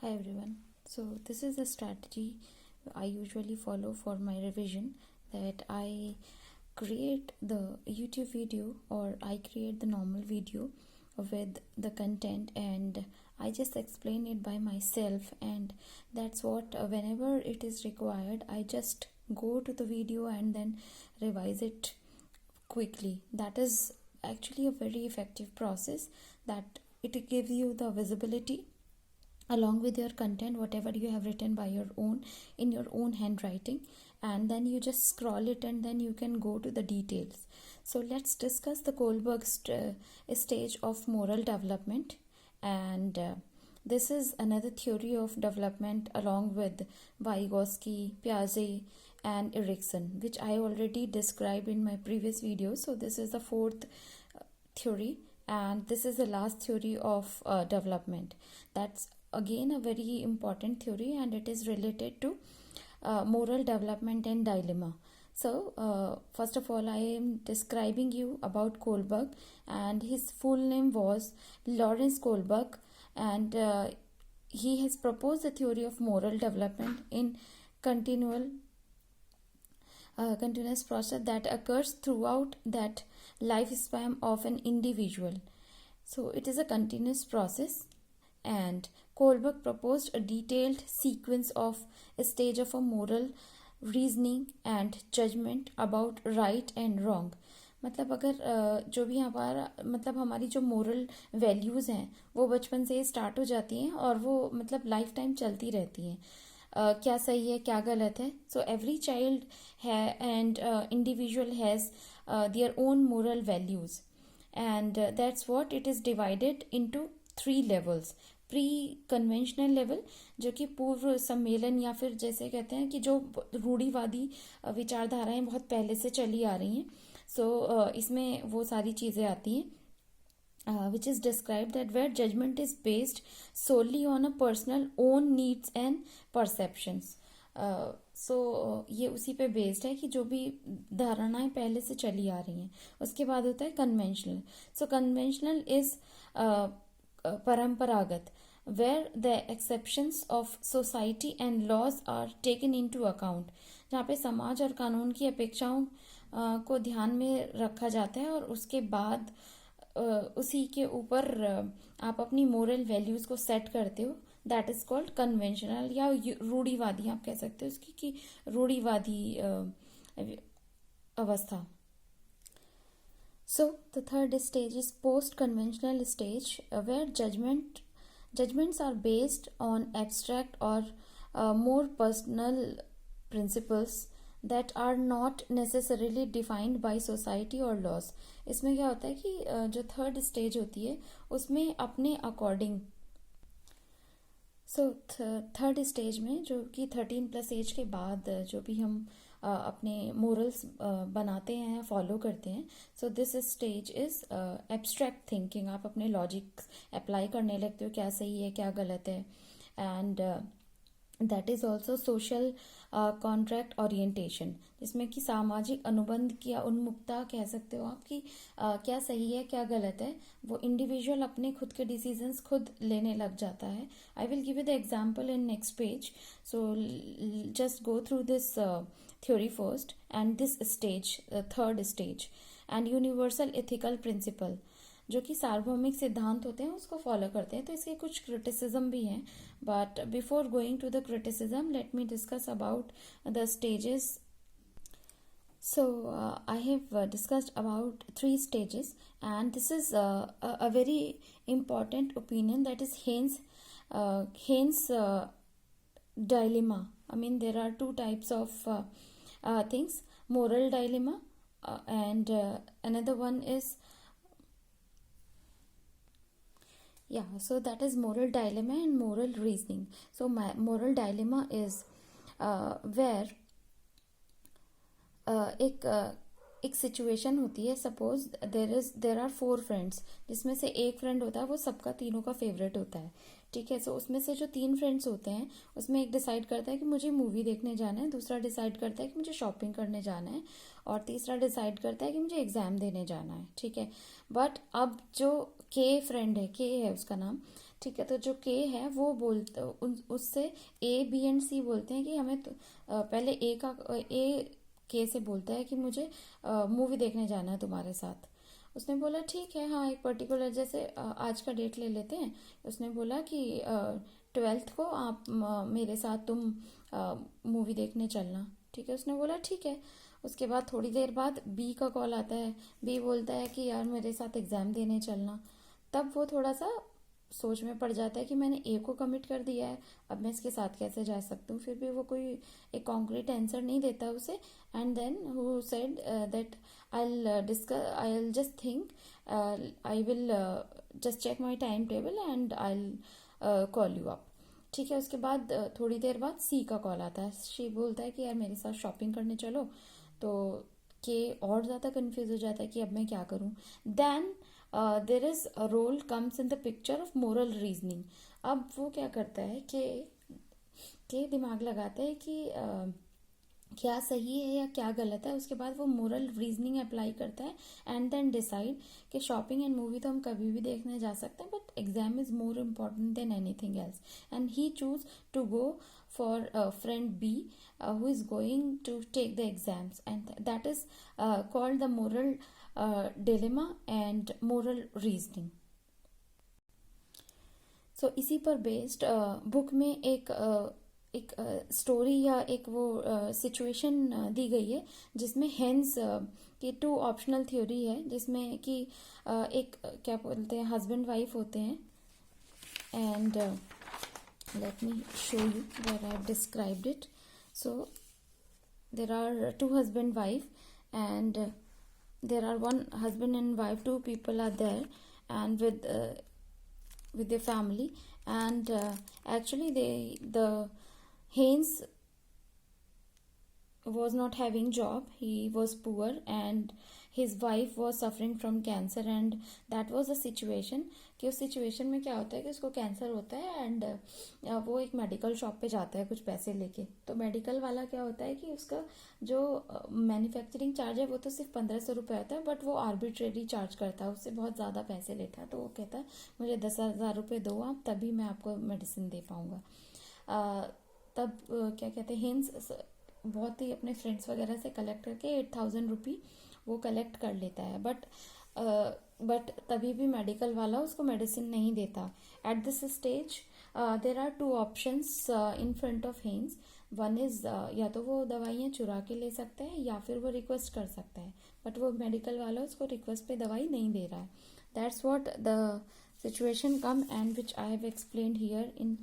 Hi everyone. So this is a strategy I usually follow for my revision, that I create the YouTube video or I create the normal video with the content and I just explain it by myself, and that's what whenever it is required I just go to the video and then revise it quickly. That is actually a very effective process, that it gives you the visibility along with your content, whatever you have written by your own in your own handwriting, and then you just scroll it and then you can go to the details. So let's discuss the Kohlberg stage of moral development, and this is another theory of development along with Vygotsky, Piaget and Erikson, which I already described in my previous video. So this is the fourth theory, and this is the last theory of development. That's again a very important theory, and it is related to moral development and dilemma. So first of all, I am describing you about Kohlberg, and his full name was Lawrence Kohlberg, and he has proposed the theory of moral development in continuous process that occurs throughout that lifespan of an individual. So it is a continuous process, and Kohlberg proposed a detailed sequence of a stage of a moral reasoning and judgment about right and wrong. मतलब अगर जो भी हमारा मतलब हमारी जो moral values हैं वो बचपन से स्टार्ट हो जाती हैं और वो मतलब लाइफ टाइम चलती रहती हैं. क्या सही है क्या गलत है. सो एवरी चाइल्ड है and individual has their own moral values, and that's what it is divided into 3 levels. Pre conventional level, जो कि पूर्व सम्मेलन या फिर जैसे कहते हैं कि जो रूढ़िवादी विचारधाराएं बहुत पहले से चली आ रही हैं. सो इसमें वो सारी चीज़ें आती हैं, which is described that where judgment is based solely on a personal own needs and perceptions. ये उसी पे बेस्ड है कि जो भी धारणाएं पहले से चली आ रही हैं. उसके बाद होता है कन्वेंशनल. सो कन्वेंशनल इज परंपरागत, where the exceptions of society and laws are taken into account, जहाँ पे समाज और कानून की अपेक्षाओं को ध्यान में रखा जाता है और उसके बाद उसी के ऊपर आप अपनी मोरल वैल्यूज़ को सेट करते हो. दैट इज़ कॉल्ड कन्वेंशनल या रूढ़िवादी, आप कह सकते हो उसकी कि रूढ़िवादी अवस्था. So the third stage is post conventional stage, where judgments are based on abstract or more personal principles that are not necessarily defined by society or laws. इसमें क्या होता है कि जो थर्ड स्टेज होती है उसमें अपने अकॉर्डिंग. सो थर्ड स्टेज में जो कि 13+ एज के बाद जो भी हम अपने मोरल्स बनाते हैं या फॉलो करते हैं. So this stage is abstract thinking. आप अपने लॉजिक अप्लाई करने लगते हो, क्या सही है क्या गलत है. And that is also social contract orientation, जिसमें कि सामाजिक अनुबंध की उन्मुखता कह सकते हो आप कि क्या सही है क्या गलत है. वो इंडिविजुअल अपने खुद के डिसीजंस खुद लेने लग जाता है. I will give you the example in next page. So just go through this theory first, and this stage, third stage, and universal ethical principle, जो कि सार्वभौमिक सिद्धांत होते हैं उसको फॉलो करते हैं. तो इसके कुछ क्रिटिसिज्म भी हैं, but before going to the criticism let me discuss about the stages. So I have discussed about 3 stages, and this is a very important opinion, that is Haynes dilemma. I mean, there are 2 types of things: moral dilemma and another one is so that is moral dilemma and moral reasoning. So my moral dilemma is where एक situation होती है. Suppose there are 4 friends, जिसमें से एक friend होता है वो सबका तीनों का फेवरेट होता है. ठीक है. सो उसमें से जो 3 फ्रेंड्स होते हैं उसमें एक डिसाइड करता है कि मुझे मूवी देखने जाना है, दूसरा डिसाइड करता है कि मुझे शॉपिंग करने जाना है, और तीसरा डिसाइड करता है कि मुझे एग्जाम देने जाना है. ठीक है. बट अब जो के फ्रेंड है, के है उसका नाम, ठीक है। तो जो के है वो बोलते उससे ए बी एंड सी बोलते हैं कि हमें पहले ए के से बोलता है कि मुझे मूवी देखने जाना है तुम्हारे साथ। उसने बोला ठीक है, हाँ एक पर्टिकुलर, जैसे आज का डेट ले लेते हैं। उसने बोला कि 12th को आप मेरे साथ तुम मूवी देखने चलना, ठीक है। उसने बोला ठीक है। उसके बाद थोड़ी देर बाद बी का कॉल आता है। बी बोलता है कि यार मेरे साथ एग्जाम देने चलना। तब वो थोड़ा सा सोच में पड़ जाता है कि मैंने ए को कमिट कर दिया है, अब मैं इसके साथ कैसे जा सकता हूँ। फिर भी वो कोई एक कॉन्क्रीट आंसर नहीं देता उसे। And then who said that I will just think, I will just check my time table and I will call you up, ठीक है। उसके बाद थोड़ी देर बाद सी का कॉल आता है। सी बोलता है कि यार मेरे साथ शॉपिंग करने चलो। तो के और ज़्यादा कंफ्यूज हो जाता है कि अब मैं क्या करूँ। Then there is a role comes in the picture of moral reasoning. अब वो क्या करता है कि दिमाग लगाता है कि क्या सही है या क्या गलत है। उसके बाद वो मोरल रीजनिंग अप्लाई करता है एंड देन डिसाइड कि शॉपिंग एंड मूवी तो हम कभी भी देखने जा सकते हैं, but exam is more important than anything else. And he choose to go for friend B who is going to take the exams, and that is called the moral dilemma and moral reasoning. सो इसी पर based book में एक story या एक वो situation दी गई है जिसमें हेंस की 2 ऑप्शनल थ्योरी है, जिसमें कि एक क्या बोलते हैं हस्बैंड वाइफ होते हैं। And let me show you where I have described it. So there are 2 husband wife, and there are one husband and wife, 2 people are there, and with their family. And actually the Haynes was not having job, he was poor, and his wife was suffering from cancer. And that was the situation कि उस situation में क्या होता है कि उसको cancer होता है एंड वो एक मेडिकल शॉप पे जाता है कुछ पैसे लेके। तो मेडिकल वाला क्या होता है कि उसका जो मैन्युफैक्चरिंग चार्ज है वो तो सिर्फ 1500 रुपये आता है, बट वो आर्बिट्रेरी चार्ज करता है, उससे बहुत ज़्यादा पैसे लेता है। तो वो कहता है मुझे 10,000 रुपये दो आप, तभी मैं आपको मेडिसिन दे पाऊँगा। तब क्या कहते हैं हिंस बहुत ही अपने फ्रेंड्स वगैरह से कलेक्ट करके 8,000 रुपी वो कलेक्ट कर लेता है। बट तभी भी मेडिकल वाला उसको मेडिसिन नहीं देता। At this stage there are 2 options in front of Heinz. One is या तो वो दवाइयाँ चुरा के ले सकता है या फिर वो रिक्वेस्ट कर सकता है, बट वो मेडिकल वाला उसको रिक्वेस्ट पे दवाई नहीं दे रहा है। That's what the situation come and which I have explained here in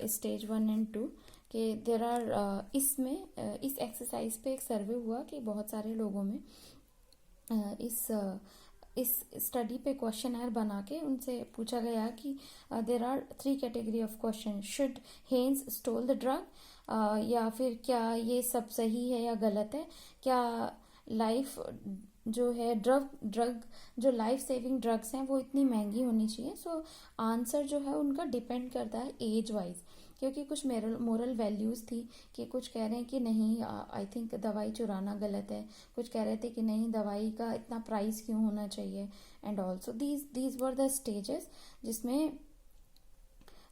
stage 1 and 2 कि देर आर इसमें इस एक्सरसाइज पे एक सर्वे हुआ कि बहुत सारे लोगों में इस स्टडी पे क्वेश्चनर बना के उनसे पूछा गया कि there are 3 category of question. Should Heinz stole the drug, या फिर क्या ये सब सही है या गलत है, क्या लाइफ जो है ड्रग जो लाइफ सेविंग ड्रग्स हैं वो इतनी महंगी होनी चाहिए। सो आंसर जो है उनका डिपेंड करता है एज वाइज, क्योंकि कुछ मोरल वैल्यूज थी कि कुछ कह रहे हैं कि नहीं आई थिंक दवाई चुराना गलत है, कुछ कह रहे थे कि नहीं दवाई का इतना प्राइस क्यों होना चाहिए। And also these were the stages जिसमें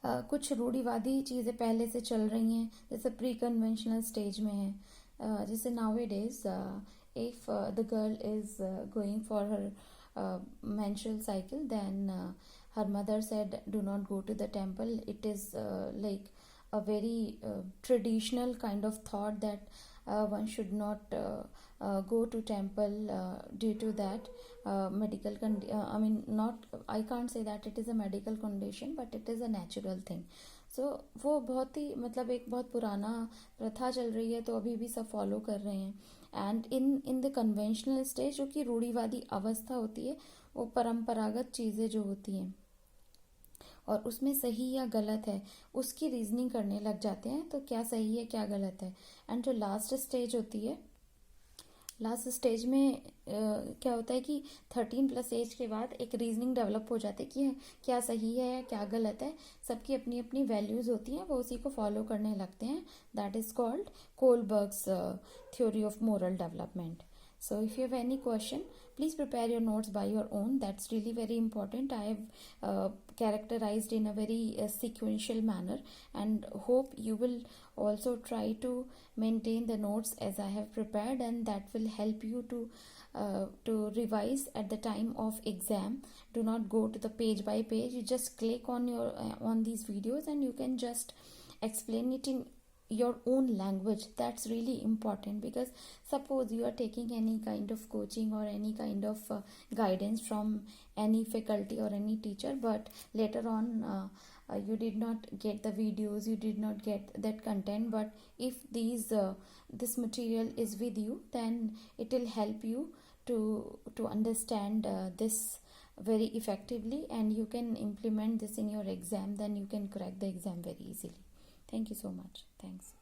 कुछ रूढ़िवादी चीज़ें पहले से चल रही हैं, जैसे प्री कन्वेंशनल स्टेज में है। जैसे nowadays if the girl is going for her menstrual cycle, then her mother said do not go to the temple. It is like a very traditional kind of thought that one should not go to temple due to that medical I mean, not, I can't say that it is a medical condition, but it is a natural thing. सो वो बहुत ही मतलब एक बहुत पुराना प्रथा चल रही है, तो अभी भी सब फॉलो कर रहे हैं। And in the conventional stage जो कि रूढ़िवादी अवस्था होती है, वो परंपरागत चीज़ें जो होती हैं और उसमें सही या गलत है उसकी रीजनिंग करने लग जाते हैं, तो क्या सही है क्या गलत है। एंड जो लास्ट स्टेज होती है, लास्ट स्टेज में क्या होता है कि 13+ एज के बाद एक रीजनिंग डेवलप हो जाती है कि क्या सही है या क्या गलत है। सबकी अपनी अपनी वैल्यूज होती हैं, वो उसी को फॉलो करने लगते हैं। That is called Kohlberg's theory of moral development. So if you have any question, please prepare your notes by your own. That's really very important. I have characterized in a very sequential manner, and hope you will also try to maintain the notes as I have prepared, and that will help you to revise at the time of exam. Do not go to the page by page. You just click on your on these videos, and you can just explain it in your own language. That's really important, because suppose you are taking any kind of coaching or any kind of guidance from any faculty or any teacher, but later on you did not get the videos, you did not get that content. But if this material is with you, then it will help you to understand this very effectively, and you can implement this in your exam. Then you can crack the exam very easily. Thank you so much. Thanks.